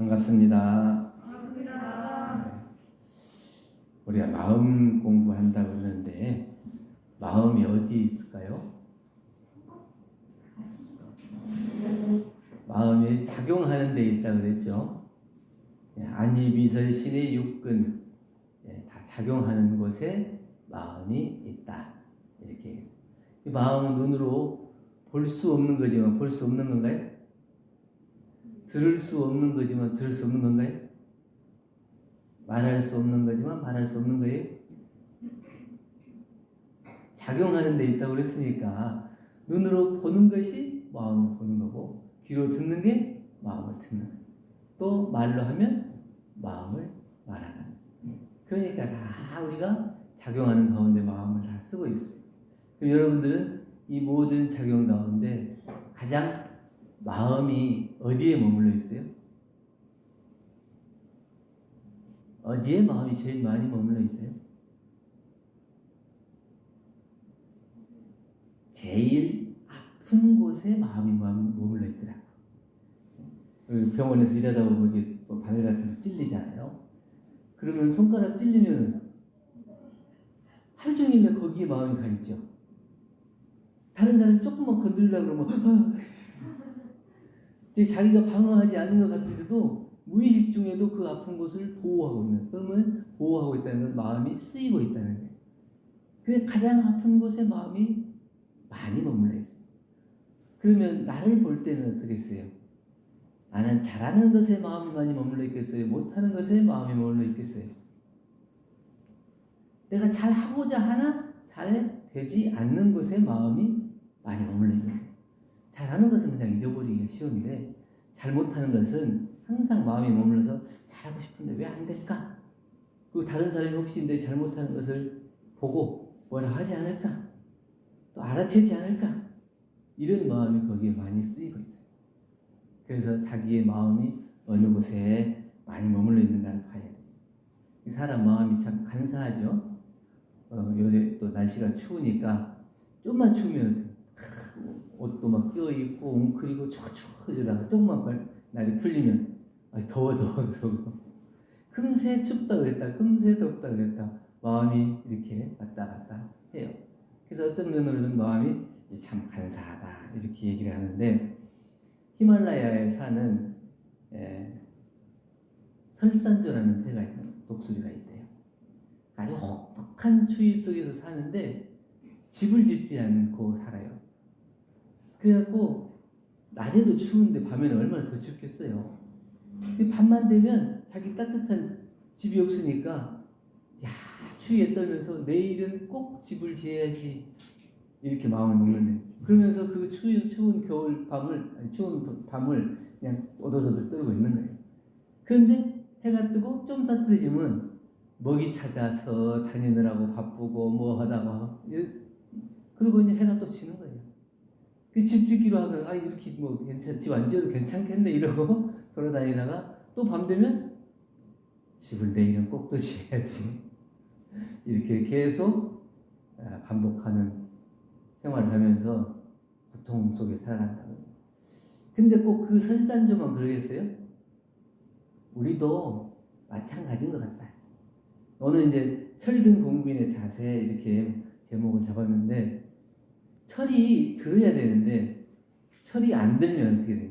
반갑습니다. 반갑습니다. 우리가 마음 공부한다고 그러는데 마음이 어디 있을까요? 마음이 작용하는 데 있다고 그랬죠. 안이비설신의 육근, 다 작용하는 곳에 마음이 있다. 이렇게 했어요. 이 마음은 눈으로 볼 수 없는 거지만 볼 수 없는 건가요? 들을 수 없는 거지만 들을 수 없는 건가요? 말할 수 없는 거지만 말할 수 없는 거예요? 작용하는 데 있다고 그랬으니까 눈으로 보는 것이 마음을 보는 거고, 귀로 듣는 게 마음을 듣는 거예요. 또 말로 하면 마음을 말하는 거예요. 그러니까 다 우리가 작용하는 가운데 마음을 다 쓰고 있어요. 그럼 여러분들은 이 모든 작용 가운데 가장 마음이 어디에 머물러 있어요? 어디에 마음이 제일 많이 머물러 있어요? 제일 아픈 곳에 마음이 머물러 있더라고요. 병원에서 일하다 보면 이게 바늘 같은 거 찔리잖아요. 그러면 손가락 찔리면 하루 종일 거기에 마음이 가 있죠. 다른 사람이 조금만 건드리려고 그러면 자기가 방어하지 않는 것 같은데도 무의식 중에도 그 아픈 곳을 보호하고 있는, 그러면 보호하고 있다는 건 마음이 쓰이고 있다는 거예요. 근데 가장 아픈 곳에 마음이 많이 머물러 있어요. 그러면 나를 볼 때는 어떻게 했어요? 나는 잘하는 것에 마음이 많이 머물러 있겠어요? 못하는 것에 마음이 머물러 있겠어요? 내가 잘하고자 하나 잘 되지 않는 것에 마음이 많이 머물러 있는 거예요. 잘하는 것은 그냥 잊어버리기가 쉬운데 잘못하는 것은 항상 마음이 머물러서 잘하고 싶은데 왜 안 될까? 그리고 다른 사람이 혹시 내 잘못하는 것을 보고 뭐라 하지 않을까? 또 알아채지 않을까? 이런 마음이 거기에 많이 쓰이고 있어요. 그래서 자기의 마음이 어느 곳에 많이 머물러 있는가를 봐야 돼요. 이 사람 마음이 참 간사하죠. 요새 또 날씨가 추우니까 좀만 추우면 옷도 막 껴입고 웅크리고 추워 이러다가 조금만 날이 풀리면 더워 그러고 금세 춥다 그랬다 금세 덥다 그랬다 마음이 이렇게 왔다 갔다 해요. 그래서 어떤 면으로는 마음이 참 간사하다 이렇게 얘기를 하는데, 히말라야에 사는 설산조라는 새가 있는 독수리가 있대요. 아주 혹독한 추위 속에서 사는데 집을 짓지 않고 살아요. 그래갖고 낮에도 추운데 밤에는 얼마나 더 춥겠어요. 밤만 되면 자기 따뜻한 집이 없으니까 추위에 떨면서 내일은 꼭 집을 지어야지 이렇게 마음을 먹는데, 그러면서 그 추운 겨울 밤을 추운 밤을 그냥 오도도도 떨고 있는 거예요. 그런데 해가 뜨고 좀 따뜻해지면 먹이 찾아서 다니느라고 바쁘고 뭐 하다가 그리고 이제 해가 또 지는 거예요. 그 집 짓기로 하면 이렇게 뭐 집 안 지어도 괜찮겠네 이러고 서로 다니다가 또 밤 되면 집을 내일은 꼭 또 지어야지 이렇게 계속 반복하는 생활을 하면서 고통 속에 살아간다고요. 근데 꼭 그 설산조만 그러겠어요? 우리도 마찬가지인 것 같다. 오늘 이제 철든 공부인의 자세 이렇게 제목을 잡았는데, 철이 들어야 되는데 철이 안 들면 어떻게 돼요?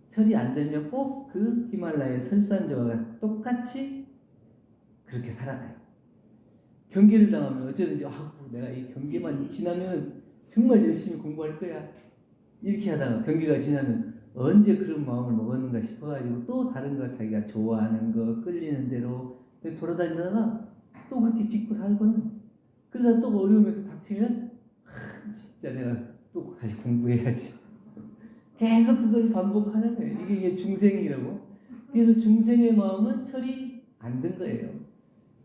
철이 안 들면 꼭 그 히말라야 설산조가 똑같이 그렇게 살아가요. 경계를 당하면 어쩌든지 내가 이 경계만 지나면 정말 열심히 공부할 거야 이렇게 하다가 경계가 지나면 언제 그런 마음을 먹었는가 싶어가지고 또 다른 거 자기가 좋아하는 거 끌리는 대로 돌아다니다가 또 그렇게 짓고 살거든. 그러다 또 어려움이 닥치면 진짜 내가 또 다시 공부해야지 계속 그걸 반복하는 거예요. 이게 중생이라고. 그래서 중생의 마음은 철이 안 든 거예요.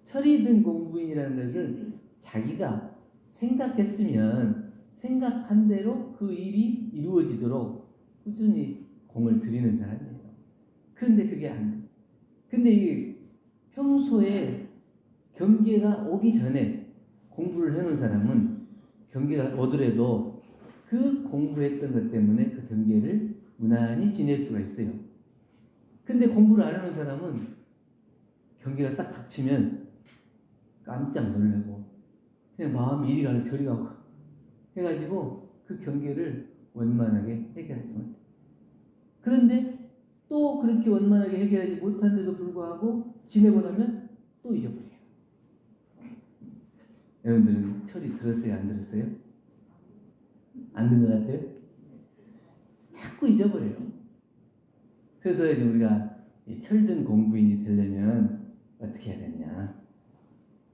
철이 든 공부인이라는 것은 자기가 생각했으면 생각한 대로 그 일이 이루어지도록 꾸준히 공을 들이는 사람이에요. 그런데 그게 안 돼. 근데 이게 평소에 경계가 오기 전에 공부를 해놓은 사람은 경계가 오더라도 그 공부했던 것 때문에 그 경계를 무난히 지낼 수가 있어요. 근데 공부를 안 하는 사람은 경계가 딱 닥치면 깜짝 놀라고 그냥 마음이 이리 가고 저리 가고 해가지고 그 경계를 원만하게 해결하지 못해. 그런데 또 그렇게 원만하게 해결하지 못한데도 불구하고 지내고 나면 또 잊어버려요. 여러분들은 철이 들었어요? 안 들었어요? 안 든 것 같아요? 자꾸 잊어버려요. 그래서 이제 우리가 철든 공부인이 되려면 어떻게 해야 되냐?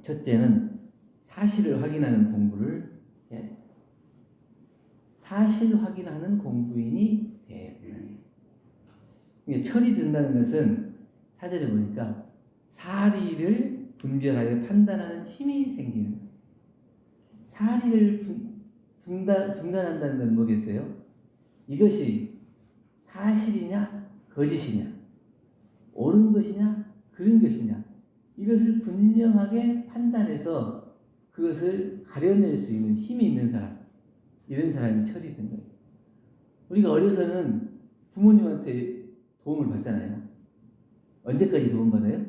첫째는 사실을 확인하는 공부를 해야 돼요. 사실 확인하는 공부인이 돼야 돼요. 철이 든다는 것은 사절에 보니까 사리를 분별하여 판단하는 힘이 생기는 거예요. 사리를 분간한다는 건 뭐겠어요? 이것이 사실이냐 거짓이냐 옳은 것이냐 그른 것이냐 이것을 분명하게 판단해서 그것을 가려낼 수 있는 힘이 있는 사람, 이런 사람이 철이 든 거예요. 우리가 어려서는 부모님한테 도움을 받잖아요. 언제까지 도움받아요?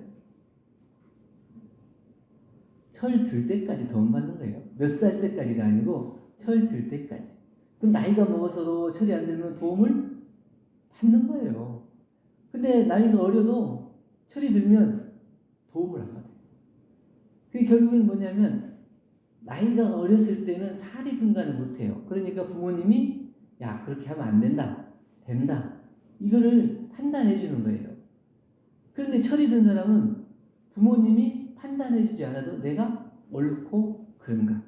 철 들 때까지 도움받는 거예요. 몇 살 때까지가 아니고 철 들 때까지. 그럼 나이가 먹어서도 철이 안 들면 도움을 받는 거예요. 근데 나이가 어려도 철이 들면 도움을 안 받아요. 그게 결국엔 뭐냐면 나이가 어렸을 때는 사리 분간을 못해요. 그러니까 부모님이 야 그렇게 하면 안 된다, 된다 이거를 판단해 주는 거예요. 그런데 철이 든 사람은 부모님이 판단해 주지 않아도 내가 옳고 그른가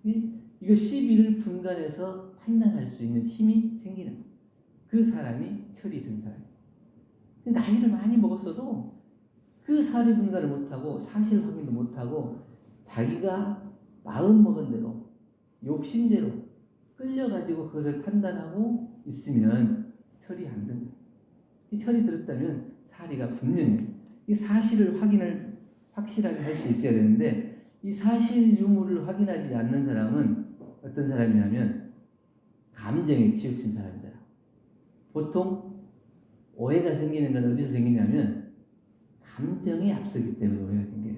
이거 시비를 분간해서 판단할 수 있는 힘이 생기는 거예요. 그 사람이 철이 든 사람이에요. 나이를 많이 먹었어도 그 사리 분간을 못하고 사실 확인도 못하고 자기가 마음 먹은 대로 욕심대로 끌려가지고 그것을 판단하고 있으면 철이 안 든 거예요. 이 철이 들었다면 사리가 분명해요. 이 사실을 확인을 확실하게 할 수 있어야 되는데 이 사실 유무를 확인하지 않는 사람은 어떤 사람이냐면 감정에 치우친 사람이다. 보통 오해가 생기는 건 어디서 생기냐면 감정이 앞서기 때문에 오해가 생겨요.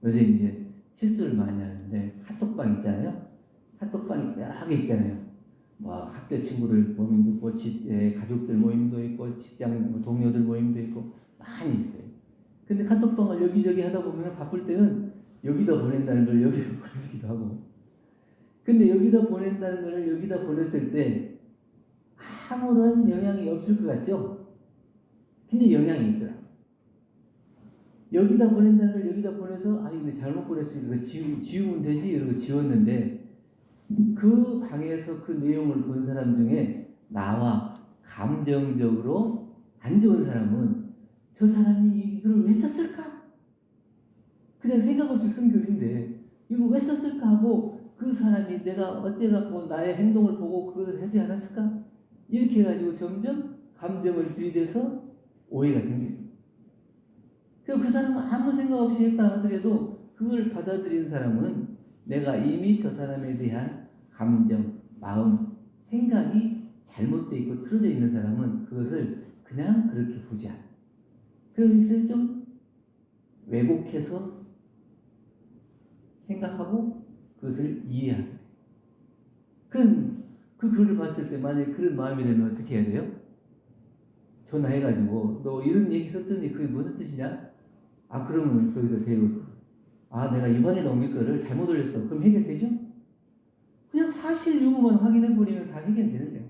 요새 이제 실수를 많이 하는데 카톡방 있잖아요. 카톡방이 여러 개 있잖아요. 뭐 학교 친구들 모임도 있고 집 가족들 모임도 있고 직장 동료들 모임도 있고 많이 있어요. 근데 카톡방을 여기저기 하다 보면 바쁠 때는 여기다 보낸다는 걸 여기다 보내기도 하고 근데 여기다 보낸다는 걸 여기다 보냈을 때 아무런 영향이 없을 것 같죠? 근데 영향이 있더라. 여기다 보낸다는 걸 여기다 보내서 아 이거 잘못 보냈으니까 지우면 되지 이러고 지웠는데 그 방에서 그 내용을 본 사람 중에 나와 감정적으로 안 좋은 사람은 저 사람이 이걸 왜 썼을까? 그냥 생각 없이 쓴 글인데 이걸 왜 썼을까 하고 그 사람이 내가 어때갖고 나의 행동을 보고 그걸 하지 않았을까? 이렇게 해가지고 점점 감정을 들이대서 오해가 생겨요. 그 사람은 아무 생각 없이 했다 하더라도 그걸 받아들인 사람은 내가 이미 저 사람에 대한 감정, 마음, 생각이 잘못되어 있고 틀어져 있는 사람은 그것을 그냥 그렇게 보지 않아. 그래서 좀 왜곡해서 생각하고 그것을 이해하게 돼. 그런 그 글을 봤을 때 만약에 그런 마음이 되면 어떻게 해야 돼요? 전화해가지고 너 이런 얘기 썼더니 그게 무슨 뜻이냐? 아 그러면 거기서 대우 아 내가 이번에 넘길 거를 잘못 올렸어. 그럼 해결되죠? 그냥 사실 유무만 확인해버리면 다 해결되는 거예요.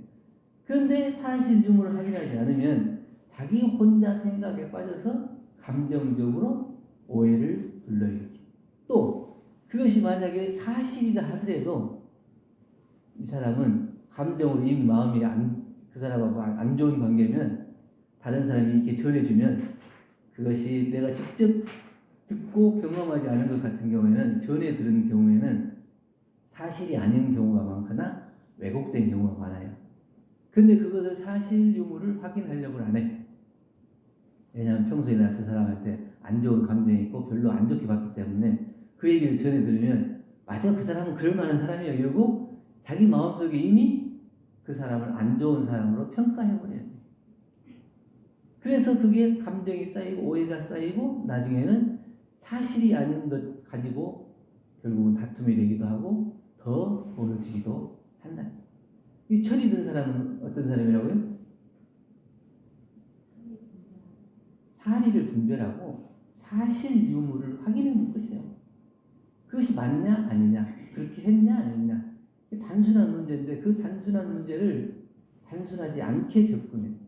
그런데 사실 유무를 확인하지 않으면 자기 혼자 생각에 빠져서 감정적으로 오해를 불러일으켜. 또 그것이 만약에 사실이다 하더라도 이 사람은 감정으로 이미 마음이 그 사람하고 안 좋은 관계면 다른 사람이 이렇게 전해주면 그것이 내가 직접 듣고 경험하지 않은 것 같은 경우에는 전해 들은 경우에는 사실이 아닌 경우가 많거나 왜곡된 경우가 많아요. 근데 그것을 사실 유무를 확인하려고 안 해. 왜냐하면 평소에 나 저 사람한테 안 좋은 감정이 있고 별로 안 좋게 봤기 때문에 그 얘기를 전해 들으면 맞아 그 사람은 그럴 만한 사람이야 이러고 자기 마음속에 이미 그 사람을 안 좋은 사람으로 평가해버리는 거예요. 그래서 그게 감정이 쌓이고 오해가 쌓이고 나중에는 사실이 아닌 것 가지고 결국은 다툼이 되기도 하고 더 벌어지기도 한다. 이 철이 든 사람은 어떤 사람이라고요? 사리를 분별하고 사실 유무를 확인하는 것이에요. 그것이 맞냐 아니냐, 그렇게 했냐 안 했냐. 단순한 문제인데 그 단순한 문제를 단순하지 않게 접근해요.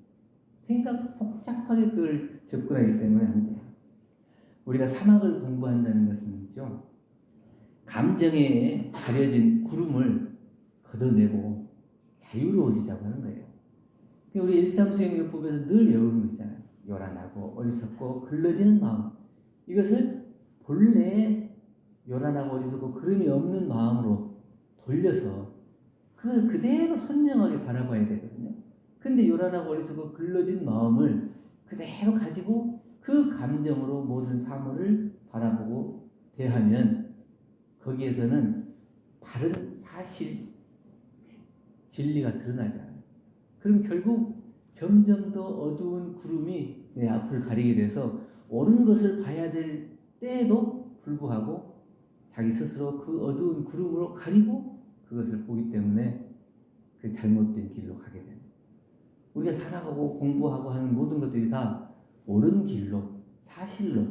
생각 복잡하게 그걸 접근하기 때문에 안 돼요. 우리가 사막을 공부한다는 것은요, 감정에 가려진 구름을 걷어내고 자유로워지자고 하는 거예요. 우리 일상수행요법에서 늘 외우는 거 있잖아요. 요란하고 어리석고 글러지는 마음. 이것을 본래 요란하고 어리석고 그름이 없는 마음으로 돌려서 그걸 그대로 선명하게 바라봐야 되거든요. 근데 요란하고 어리석고 글러진 마음을 그대로 가지고 그 감정으로 모든 사물을 바라보고 대하면 거기에서는 바른 사실, 진리가 드러나지 않아요. 그럼 결국 점점 더 어두운 구름이 내 앞을 가리게 돼서 옳은 것을 봐야 될 때에도 불구하고 자기 스스로 그 어두운 구름으로 가리고 그것을 보기 때문에 그 잘못된 길로 가게 됩니다. 우리가 살아가고 공부하고 하는 모든 것들이 다 옳은 길로, 사실로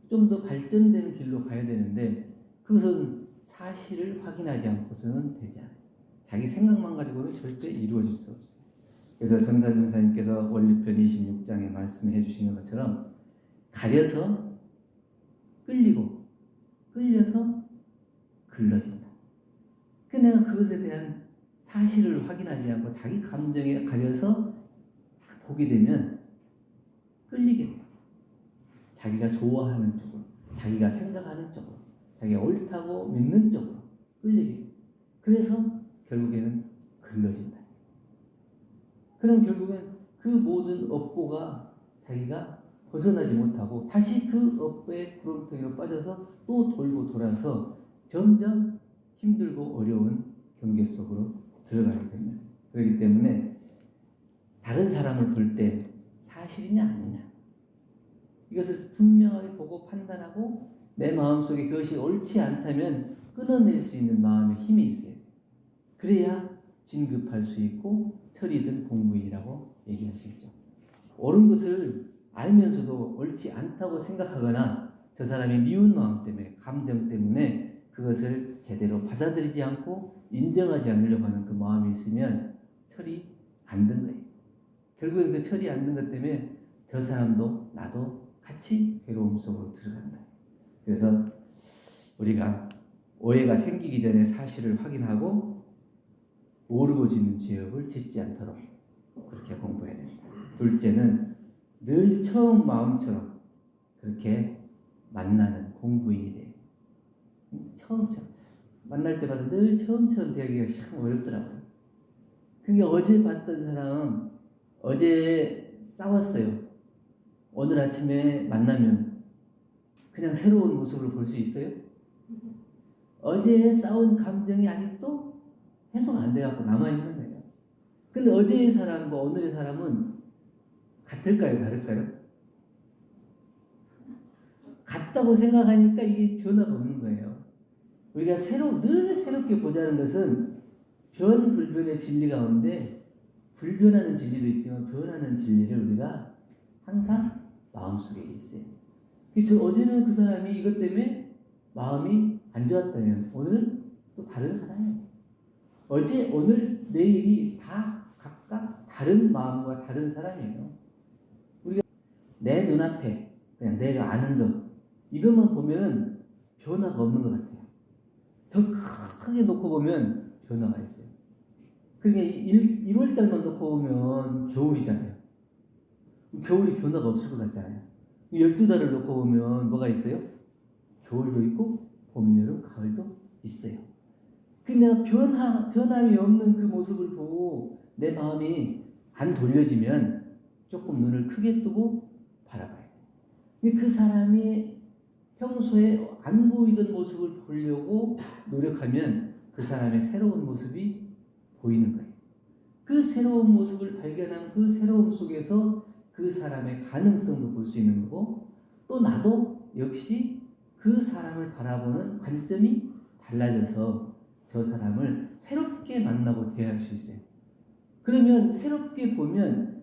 좀 더 발전되는 길로 가야 되는데 그것은 사실을 확인하지 않고서는 되지 않아요. 자기 생각만 가지고는 절대 이루어질 수 없어요. 그래서 정산정사님께서 원리편 26장에 말씀해 주시는 것처럼 가려서 끌리고 끌려서 글러진다. 내가 그것에 대한 사실을 확인하지 않고 자기 감정에 가려서 보게 되면 끌리게 돼요. 자기가 좋아하는 쪽으로, 자기가 생각하는 쪽으로, 자기가 옳다고 믿는 쪽으로 끌리게 돼요. 그래서 결국에는 글러진다. 그럼 결국엔 그 모든 업보가 자기가 벗어나지 못하고 다시 그 업보의 구렁텅이로 빠져서 또 돌고 돌아서 점점 힘들고 어려운 경계 속으로 들어가게 됩니다. 그렇기 때문에 다른 사람을 볼 때 사실이냐 아니냐 이것을 분명하게 보고 판단하고 내 마음속에 그것이 옳지 않다면 끊어낼 수 있는 마음의 힘이 있어요. 그래야 진급할 수 있고 철이든 공부인이라고 얘기할 수 있죠. 옳은 것을 알면서도 옳지 않다고 생각하거나 저 사람이 미운 마음 때문에 감정 때문에 그것을 제대로 받아들이지 않고 인정하지 않으려고 하는 그 마음이 있으면 철이 안 든 거예요. 결국에 그 철이 안 든 것 때문에 저 사람도 나도 같이 괴로움 속으로 들어간다. 그래서 우리가 오해가 생기기 전에 사실을 확인하고 모르고 짓는 죄업을 짓지 않도록 그렇게 공부해야 됩니다. 둘째는 늘 처음 마음처럼 그렇게 만나는 공부인이 돼요. 처음처럼 만날 때마다 늘 처음처럼 되기가 참 어렵더라고요. 그게 어제 봤던 사람 어제 싸웠어요. 오늘 아침에 만나면 그냥 새로운 모습을 볼 수 있어요? 어제 싸운 감정이 아직도 해소가 안 돼갖고 남아있는 거예요. 근데 어제의 사람과 오늘의 사람은 같을까요? 다를까요? 같다고 생각하니까 이게 변화가 없는 거예요. 우리가 늘 새롭게 보자는 것은 변불변의 진리 가운데 불변하는 진리도 있지만 변하는 진리를 우리가 항상 마음속에 있어요. 어제는 그 사람이 이것 때문에 마음이 안 좋았다면 오늘은 또 다른 사람이에요. 어제, 오늘, 내일이 다 각각 다른 마음과 다른 사람이에요. 우리가 내 눈앞에 그냥 내가 아는 것 이것만 보면 변화가 없는 것 같아요. 더 크게 놓고 보면 변화가 있어요. 그러니까 1월달만 놓고 보면 겨울이잖아요. 겨울이 변화가 없을 것 같잖아요. 12달을 놓고 보면 뭐가 있어요? 겨울도 있고 봄, 여름, 가을도 있어요. 근데 내가 변함이 없는 그 모습을 보고 내 마음이 안 돌려지면 조금 눈을 크게 뜨고 바라봐야 돼요. 근데 그 사람이 평소에 안 보이던 모습을 보려고 노력하면 그 사람의 새로운 모습이 보이는 거예요. 그 새로운 모습을 발견한 그 새로움 속에서 그 사람의 가능성도 볼 수 있는 거고, 또 나도 역시 그 사람을 바라보는 관점이 달라져서 저 사람을 새롭게 만나고 대할 수 있어요. 그러면 새롭게 보면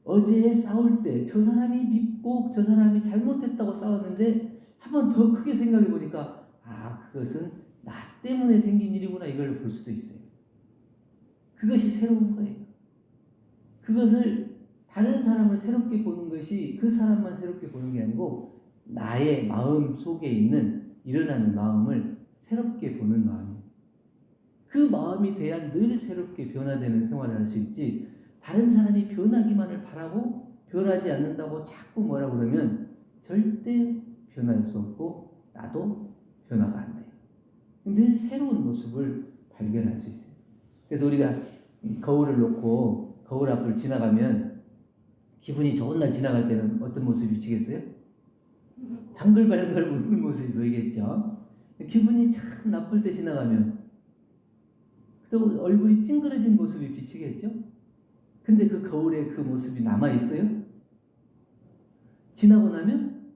어제 싸울 때 저 사람이 밉고 저 사람이 잘못했다고 싸웠는데 한번 더 크게 생각해 보니까 그것은 나 때문에 생긴 일이구나, 이걸 볼 수도 있어요. 그것이 새로운 거예요. 그것을 다른 사람을 새롭게 보는 것이 그 사람만 새롭게 보는 게 아니고 나의 마음 속에 있는 일어나는 마음을 새롭게 보는 마음이에요. 그 마음이 돼야 늘 새롭게 변화되는 생활을 할 수 있지, 다른 사람이 변하기만을 바라고 변하지 않는다고 자꾸 뭐라 그러면 절대 변할 수 없고 나도 변화가 안 돼요. 늘 새로운 모습을 발견할 수 있어요. 그래서 우리가 거울을 놓고 거울 앞을 지나가면 기분이 좋은 날 지나갈 때는 어떤 모습이 비치겠어요? 방글방글 웃는 모습이 보이겠죠. 기분이 참 나쁠 때 지나가면 또 얼굴이 찡그러진 모습이 비치겠죠. 근데 그 거울에 그 모습이 남아있어요? 지나고 나면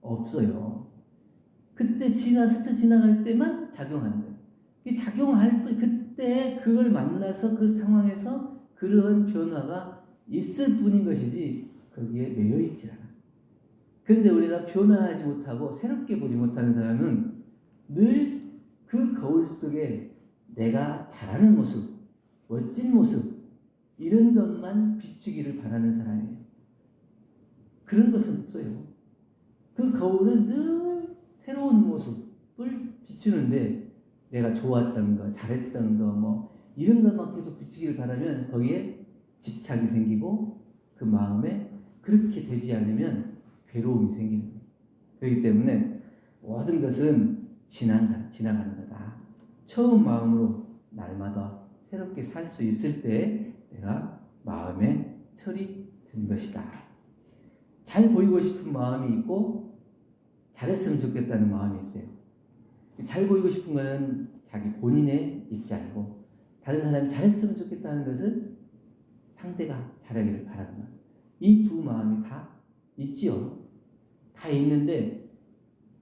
없어요. 그때 스쳐 지나갈 때만 작용하는 거예요. 작용할 그때 그걸 만나서 그 상황에서 그런 변화가 있을 뿐인 것이지 거기에 매여 있지 않아. 그런데 우리가 변화하지 못하고 새롭게 보지 못하는 사람은 늘 그 거울 속에 내가 잘하는 모습, 멋진 모습, 이런 것만 비추기를 바라는 사람이에요. 그런 것은 없어요. 그 거울은 늘 새로운 모습을 비추는데 내가 좋았던 거, 잘했던 거, 이런 것만 계속 비추기를 바라면 거기에 집착이 생기고 그 마음에 그렇게 되지 않으면 괴로움이 생기는 거예요. 그렇기 때문에 모든 것은 지나가는 거다. 처음 마음으로 날마다 새롭게 살 수 있을 때 내가 마음에 철이 든 것이다. 잘 보이고 싶은 마음이 있고 잘했으면 좋겠다는 마음이 있어요. 잘 보이고 싶은 것은 자기 본인의 입장이고, 다른 사람이 잘했으면 좋겠다는 것은 상대가 잘하기를 바라는 마음. 이 두 마음이 다 있지요. 다 있는데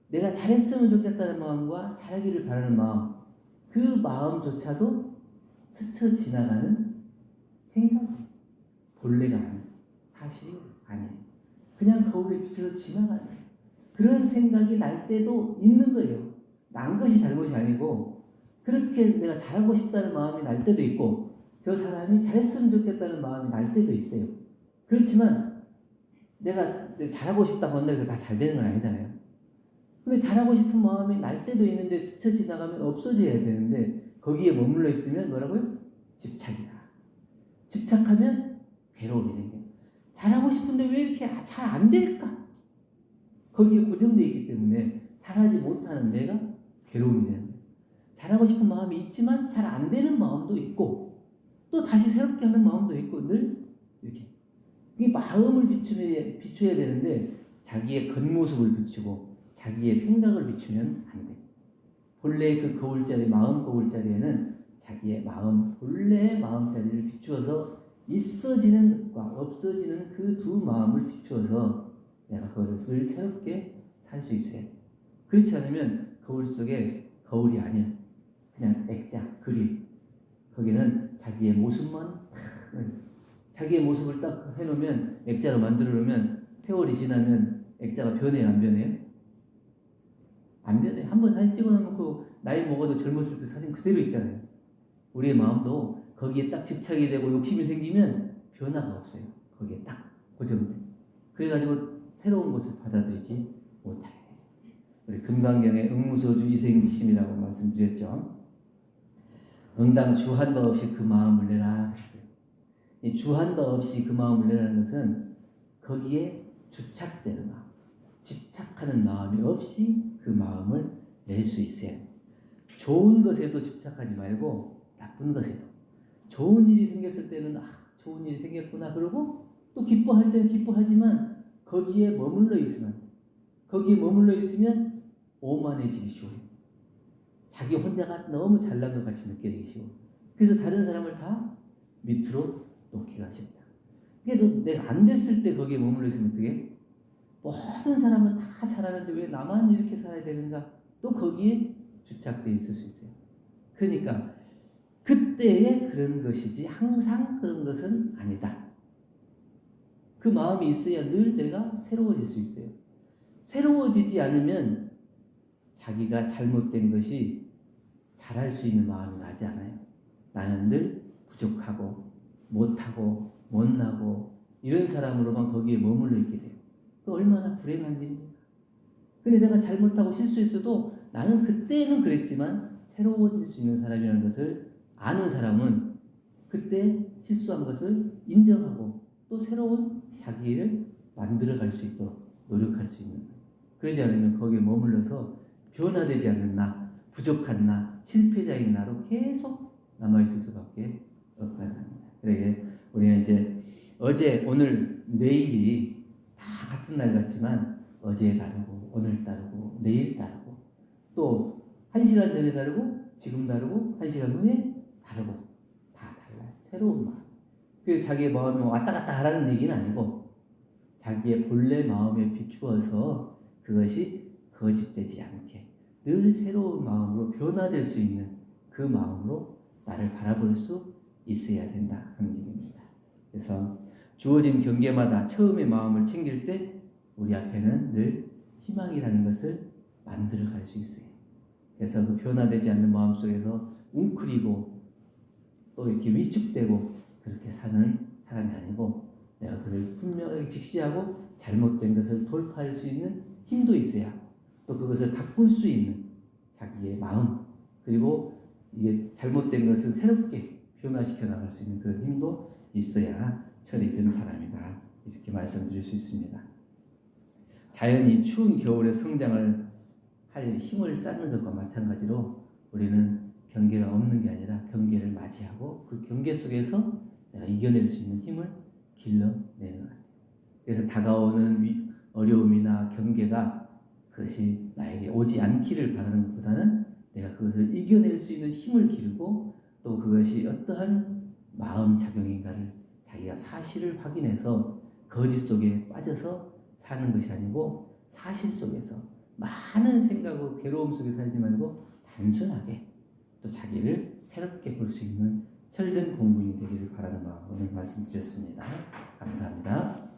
내가 잘했으면 좋겠다는 마음과 잘하기를 바라는 마음, 그 마음조차도 스쳐 지나가는 생각이에요. 본래가 아니에요. 사실이 아니에요. 그냥 거울에 비춰서 지나가는 거예요. 그런 생각이 날 때도 있는 거예요. 난 것이 잘못이 아니고 그렇게 내가 잘하고 싶다는 마음이 날 때도 있고 저 사람이 잘했으면 좋겠다는 마음이 날 때도 있어요. 그렇지만 내가 잘하고 싶다고 한다고 해서 다 잘 되는 건 아니잖아요. 근데 잘하고 싶은 마음이 날 때도 있는데 스쳐 지나가면 없어져야 되는데 거기에 머물러 있으면 뭐라고요? 집착이다. 집착하면 괴로움이 생겨요. 잘하고 싶은데 왜 이렇게 잘 안 될까? 거기에 고정되어 있기 때문에 잘하지 못하는 내가 괴로움이 되는 거예요. 잘하고 싶은 마음이 있지만 잘 안 되는 마음도 있고 또 다시 새롭게 하는 마음도 있고 늘 이렇게. 이 마음을 비춰야 되는데 자기의 겉모습을 비추고 자기의 생각을 비추면 안 돼. 본래 그 거울자리, 마음 거울자리에는 자기의 마음, 본래의 마음자리를 비추어서 있어지는 것과 없어지는 그 두 마음을 비추어서 내가 그것을 늘 새롭게 살 수 있어요. 그렇지 않으면 거울 속에 거울이 아니야. 그냥 액자, 그림. 거기는 자기의 모습만 자기의 모습을 딱 해놓으면 액자로 만들어 놓으면 세월이 지나면 액자가 변해요, 안 변해요? 안 변해. 한번 사진 찍어 놓고 나이 먹어도 젊었을 때 사진 그대로 있잖아요. 우리의 마음도 거기에 딱 집착이 되고 욕심이 생기면 변화가 없어요. 거기에 딱 고정돼. 그래가지고 새로운 것을 받아들이지 못하게 되죠. 우리 금강경에 응무소주 이생기심이라고 말씀드렸죠. 응당 주한 바 없이 그 마음을 내라 했어요. 이 주한 바 없이 그 마음을 내라는 것은 거기에 주착되는 마음, 집착하는 마음이 없이 그 마음을 낼 수 있어요. 좋은 것에도 집착하지 말고 나쁜 것에도. 좋은 일이 생겼을 때는 좋은 일이 생겼구나 그러고 또 기뻐할 때는 기뻐하지만 거기에 머물러 있으면 오만해지기 쉬워요. 자기 혼자가 너무 잘난 것 같이 느껴지기 쉬워. 그래서 다른 사람을 다 밑으로 놓기가 쉽다. 그래도 내가 안 됐을 때 거기에 머물러 있으면 어떻게? 모든 사람은 다 잘하는데 왜 나만 이렇게 살아야 되는가? 또 거기에 주착돼 있을 수 있어요. 그러니까 그때의 그런 것이지 항상 그런 것은 아니다. 그 마음이 있어야 늘 내가 새로워질 수 있어요. 새로워지지 않으면 자기가 잘못된 것이 잘할 수 있는 마음이 나지 않아요. 나는 늘 부족하고 못하고 못나고 이런 사람으로만 거기에 머물러 있게 돼요. 그 얼마나 불행한 일입니까? 근데 내가 잘못하고 실수했어도 나는 그때는 그랬지만 새로워질 수 있는 사람이라는 것을 아는 사람은 그때 실수한 것을 인정하고 또 새로운 자기를 만들어갈 수 있도록 노력할 수 있는 거예요. 그러지 않으면 거기에 머물러서 변화되지 않는 나, 부족한 나, 실패자인 나로 계속 남아있을 수밖에 없다는 겁니다. 그러게 우리는 이제 어제, 오늘, 내일이 다 같은 날 같지만 어제 다르고 오늘 다르고 내일 다르고 또 1시간 전에 다르고 지금 다르고 1시간 후에 다르고 다 달라요. 새로운 마음. 그래서 자기의 마음이 왔다 갔다 하라는 얘기는 아니고 자기의 본래 마음에 비추어서 그것이 거짓되지 않게 늘 새로운 마음으로 변화될 수 있는 그 마음으로 나를 바라볼 수 있어야 된다 하는 얘기입니다. 그래서 주어진 경계마다 처음에 마음을 챙길 때 우리 앞에는 늘 희망이라는 것을 만들어 갈 수 있어요. 그래서 그 변화되지 않는 마음 속에서 웅크리고 또 이렇게 위축되고 그렇게 사는 사람이 아니고 내가 그것을 분명하게 직시하고 잘못된 것을 돌파할 수 있는 힘도 있어야 하고 또 그것을 바꿀 수 있는 자기의 마음 그리고 이게 잘못된 것을 새롭게 변화시켜 나갈 수 있는 그런 힘도 있어야 철이 든 사람이다. 이렇게 말씀드릴 수 있습니다. 자연이 추운 겨울에 성장을 할 힘을 쌓는 것과 마찬가지로 우리는 경계가 없는 게 아니라 경계를 맞이하고 그 경계 속에서 내가 이겨낼 수 있는 힘을 길러내는 것 같아요. 그래서 다가오는 어려움이나 경계가 그것이 나에게 오지 않기를 바라는 것보다는 내가 그것을 이겨낼 수 있는 힘을 기르고 또 그것이 어떠한 마음 작용인가를 자기가 사실을 확인해서 거짓 속에 빠져서 사는 것이 아니고 사실 속에서 많은 생각으로 괴로움 속에 살지 말고 단순하게 또 자기를 새롭게 볼 수 있는 철든 공부인이 되기를 바라는 마음으로 말씀드렸습니다. 감사합니다.